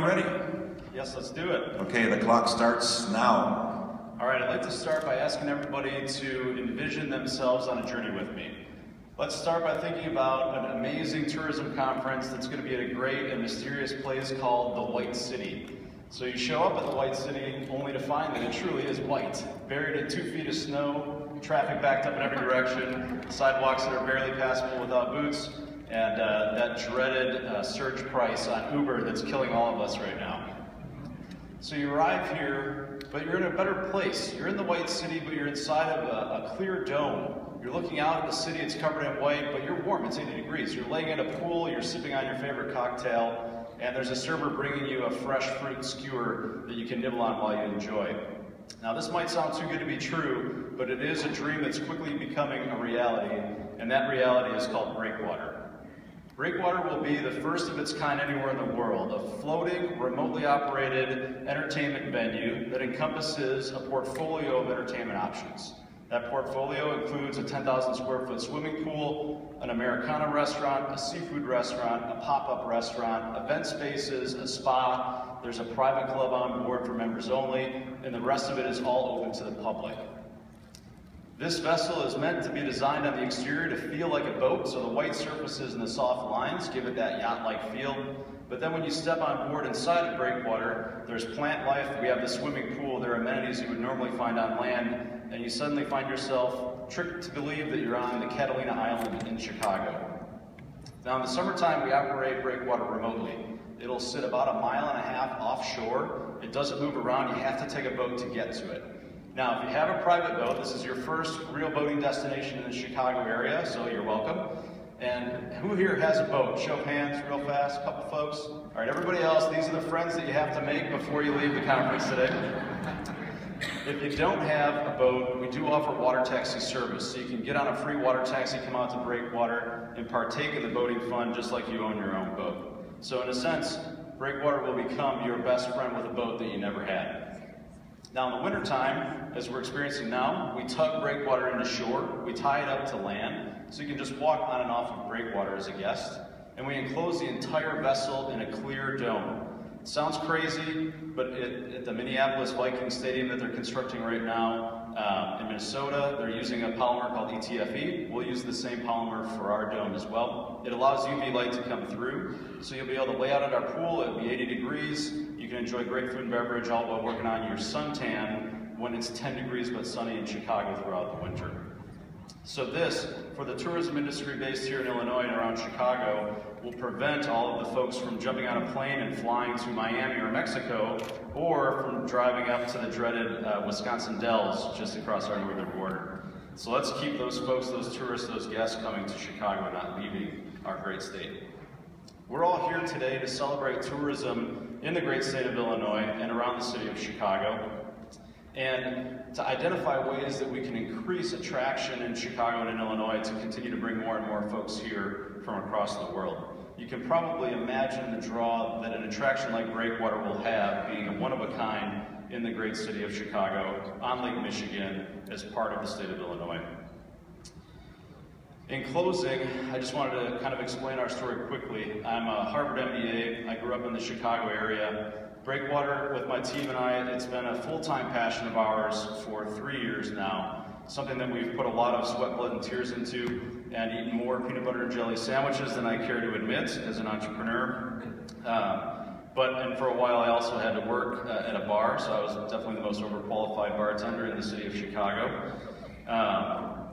ready? Yes, let's do it. Okay, the clock starts now. All right, I'd like to start by asking everybody to envision themselves on a journey with me. Let's start by thinking about an amazing tourism conference that's going to be at a great and mysterious place called the White City. So you show up at the White City only to find that it truly is white, buried in 2 feet of snow, traffic backed up in every direction, sidewalks that are barely passable without boots, and that dreaded surge price on Uber that's killing all of us right now. So you arrive here, but you're in a better place. You're in the White City, but you're inside of a clear dome. You're looking out at the city, it's covered in white, but you're warm, it's 80 degrees. You're laying in a pool, you're sipping on your favorite cocktail, and there's a server bringing you a fresh fruit skewer that you can nibble on while you enjoy. Now this might sound too good to be true, but it is a dream that's quickly becoming a reality, and that reality is called Breakwater. Breakwater will be the first of its kind anywhere in the world, a floating, remotely operated entertainment venue that encompasses a portfolio of entertainment options. That portfolio includes a 10,000 square foot swimming pool, an Americana restaurant, a seafood restaurant, a pop-up restaurant, event spaces, a spa. There's a private club on board for members only, and the rest of it is all open to the public. This vessel is meant to be designed on the exterior to feel like a boat, so the white surfaces and the soft lines give it that yacht-like feel. But then when you step on board inside of Breakwater, there's plant life, we have the swimming pool, there are amenities you would normally find on land, and you suddenly find yourself tricked to believe that you're on the Catalina Island in Chicago. Now in the summertime, we operate Breakwater remotely. It'll sit about 1.5 miles offshore. It doesn't move around, you have to take a boat to get to it. Now, if you have a private boat, this is your first real boating destination in the Chicago area, so you're welcome. And who here has a boat? Show of hands real fast, a couple folks. All right, everybody else, these are the friends that you have to make before you leave the conference today. If you don't have a boat, we do offer water taxi service, so you can get on a free water taxi, come out to Breakwater, and partake in the boating fun just like you own your own boat. So in a sense, Breakwater will become your best friend with a boat that you never had. Now in the wintertime, as we're experiencing now, we tug Breakwater into shore, we tie it up to land, so you can just walk on and off of Breakwater as a guest, and we enclose the entire vessel in a clear dome. It sounds crazy, but at the Minneapolis Vikings Stadium that they're constructing right now in Minnesota, they're using a polymer called ETFE. We'll use the same polymer for our dome as well. It allows UV light to come through, so you'll be able to lay out at our pool, it'll be 80 degrees, you can enjoy great food and beverage all while working on your suntan when it's 10 degrees but sunny in Chicago throughout the winter. So this, for the tourism industry based here in Illinois and around Chicago, will prevent all of the folks from jumping on a plane and flying to Miami or Mexico, or from driving up to the dreaded Wisconsin Dells just across our northern border. So let's keep those folks, those tourists, those guests coming to Chicago, not leaving our great state. We're all here today to celebrate tourism in the great state of Illinois and around the city of Chicago, and to identify ways that we can increase attraction in Chicago and in Illinois to continue to bring more and more folks here from across the world. You can probably imagine the draw that an attraction like Breakwater will have, being a one-of-a-kind in the great city of Chicago, on Lake Michigan, as part of the state of Illinois. In closing, I just wanted to kind of explain our story quickly. I'm a Harvard MBA. I grew up in the Chicago area. Breakwater, with my team and I, it's been a full-time passion of ours for 3 years now. Something that we've put a lot of sweat, blood, and tears into, and eaten more peanut butter and jelly sandwiches than I care to admit as an entrepreneur. And for a while I also had to work at a bar, so I was definitely the most overqualified bartender in the city of Chicago.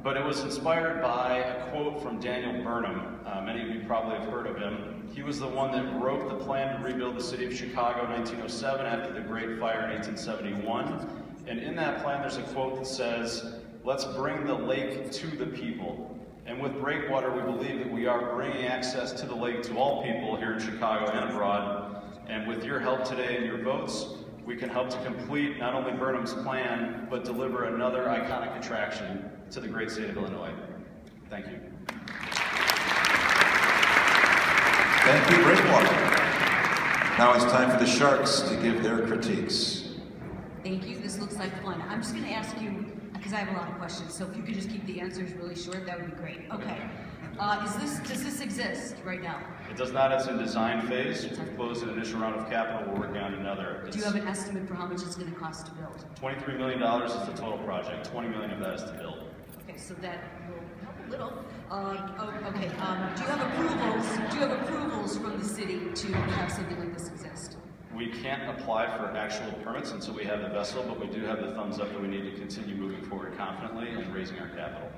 But it was inspired by a quote from Daniel Burnham. Many of you probably have heard of him. He was the one that wrote the plan to rebuild the city of Chicago in 1907 after the Great Fire in 1871. And in that plan there's a quote that says, "Let's bring the lake to the people." And with Breakwater, we believe that we are bringing access to the lake to all people here in Chicago and abroad. And with your help today and your votes, we can help to complete not only Burnham's plan, but deliver another iconic attraction to the great state of Illinois. Thank you. Thank you, Breakwater. Now it's time for the Sharks to give their critiques. Thank you. This looks like fun. I'm just going to ask you, because I have a lot of questions, so if you could just keep the answers really short, that would be great. Okay. Does this exist right now? It does not. It's in design phase. We've closed an initial round of capital. We're working on another. Do you have an estimate for how much it's going to cost to build? $23 million is the total project. $20 million of that is to build. Okay, so that will help a little. Okay. Do you have approvals? Do you have approvals from the city to have something like this exist? We can't apply for actual permits until we have the vessel, but we do have the thumbs up that we need to continue moving forward confidently and raising our capital.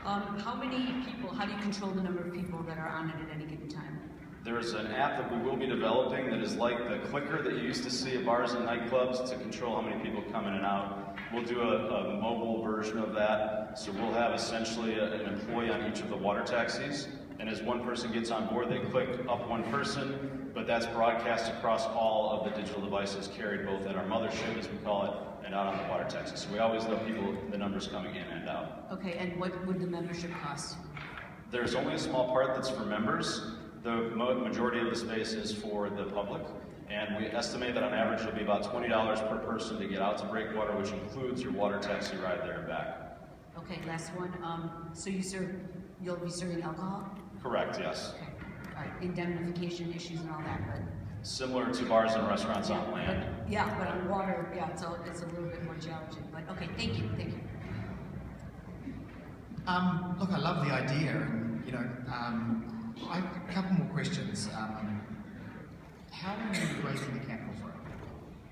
How many people, how do you control the number of people that are on it at any given time? There is an app that we will be developing that is like the clicker that you used to see at bars and nightclubs to control how many people come in and out. We'll do a mobile version of that, so we'll have essentially an employee on each of the water taxis, and as one person gets on board, they click up one person, but that's broadcast across all of the digital devices carried both at our mothership, as we call it, and out on the water taxi. So we always know the numbers coming in and out. Okay, and what would the membership cost? There's only a small part that's for members. The majority of the space is for the public, and we estimate that on average it'll be about $20 per person to get out to Breakwater, which includes your water taxi ride there and back. Okay, last one. So you'll be serving alcohol? Correct, yes. Okay. All right, indemnification issues and all that, but Similar to bars and restaurants on land. But on water, it's a little bit more challenging. But okay, thank you. Look, I love the idea, and I have a couple more questions. How are you raising the capital for it?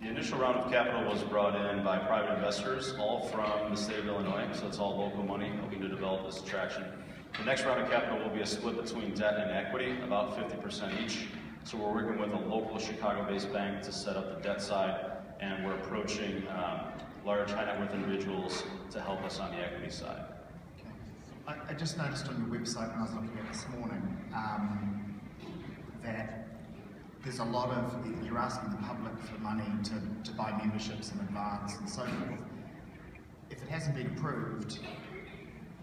The initial round of capital was brought in by private investors, all from the state of Illinois, so it's all local money helping to develop this attraction. The next round of capital will be a split between debt and equity, about 50% each. So we're working with a local Chicago-based bank to set up the debt side, and we're approaching large high net worth individuals to help us on the equity side. Okay. I just noticed on your website when I was looking at it this morning that there's a lot of, you're asking the public for money to buy memberships in advance and so forth. If it hasn't been approved,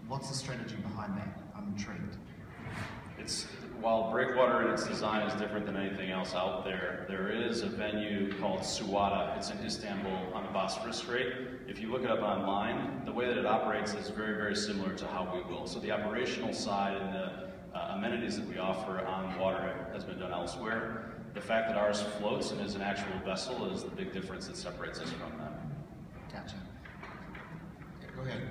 what's the strategy behind that? I'm intrigued. While Breakwater in its design is different than anything else out there, there is a venue called Suwada. It's in Istanbul on the Bosphorus Strait. If you look it up online, the way that it operates is very, very similar to how we will. So the operational side and the amenities that we offer on water has been done elsewhere. The fact that ours floats and is an actual vessel is the big difference that separates us from them. Gotcha. Okay, go ahead.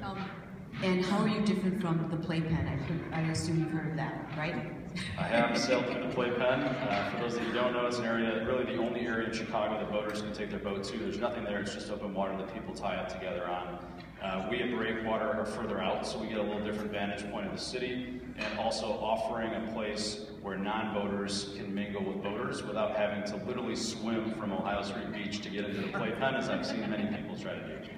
And how are you different from the playpen? I assume you've heard of that, right? I have sailed through the playpen. For those that you don't know, it's an area, really the only area in Chicago that boaters can take their boat to. There's nothing there, it's just open water that people tie up together on. We at Breakwater are further out, so we get a little different vantage point of the city, and also offering a place where non-boaters can mingle with boaters without having to literally swim from Ohio Street Beach to get into the playpen, as I've seen many people try to do.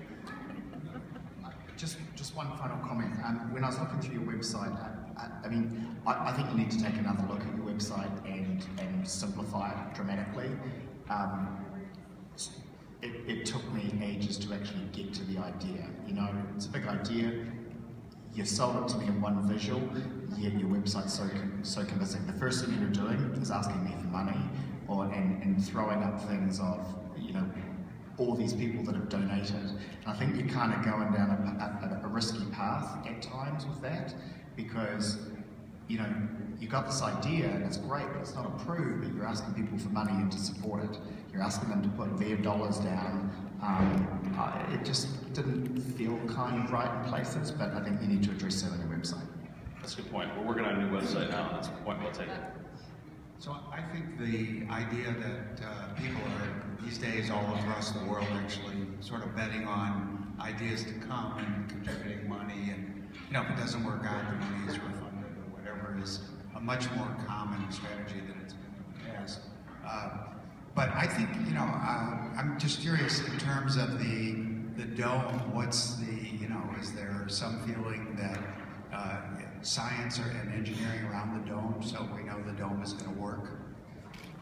Just one final comment. When I was looking through your website, I think you need to take another look at your website and simplify it dramatically. It took me ages to actually get to the idea. It's a big idea. You sold it to me in one visual, yet your website's so convincing. The first thing you're doing is asking me for money, and throwing up things of all these people that have donated. And I think you're kind of going down a risky path at times with that, because you got this idea and it's great, but it's not approved, but you're asking people for money and to support it. You're asking them to put their dollars down. It just didn't feel kind of right in places, but I think you need to address that on your website. That's a good point. We're working on a new website now, and that's a point well taken. So I think the idea that people are, these days, all across the world actually sort of betting on ideas to come and contributing money, and if it doesn't work out, the money is refunded or whatever, is a much more common strategy than it's been in the past. But I think, I'm just curious in terms of the dome, what's the, is there some feeling that science and engineering around the dome, so we know the dome is going to work?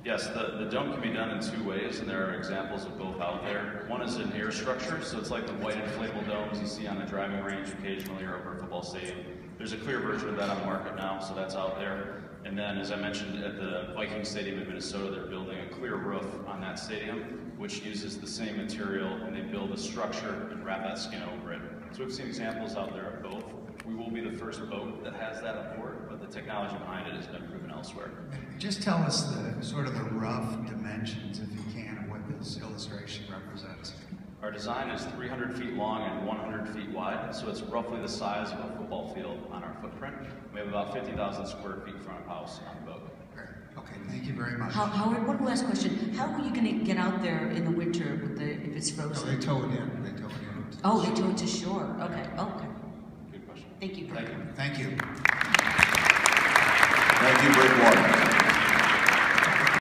Yes, the dome can be done in two ways, and there are examples of both out there. One is an air structure, so it's like the white inflatable domes you see on the driving range occasionally or over a football stadium. There's a clear version of that on the market now, so that's out there. And then, as I mentioned, at the Viking Stadium in Minnesota, they're building a clear roof on that stadium, which uses the same material, and they build a structure and wrap that skin over it. So we've seen examples out there of both. We will be the first boat that has that aboard, but the technology behind it has been proven elsewhere. Just tell us the sort of the rough dimensions, if you can, of what this illustration represents. Our design is 300 feet long and 100 feet wide, so it's roughly the size of a football field on our footprint. We have about 50,000 square feet front of house on the boat. Great. Okay, thank you very much. Howard, one last question. How are you going to get out there in the winter with if it's No, frozen? they tow it in. They tow it in. Oh, they tow it to shore. Okay. Okay. Good question. Thank you. Thank you. Thank you.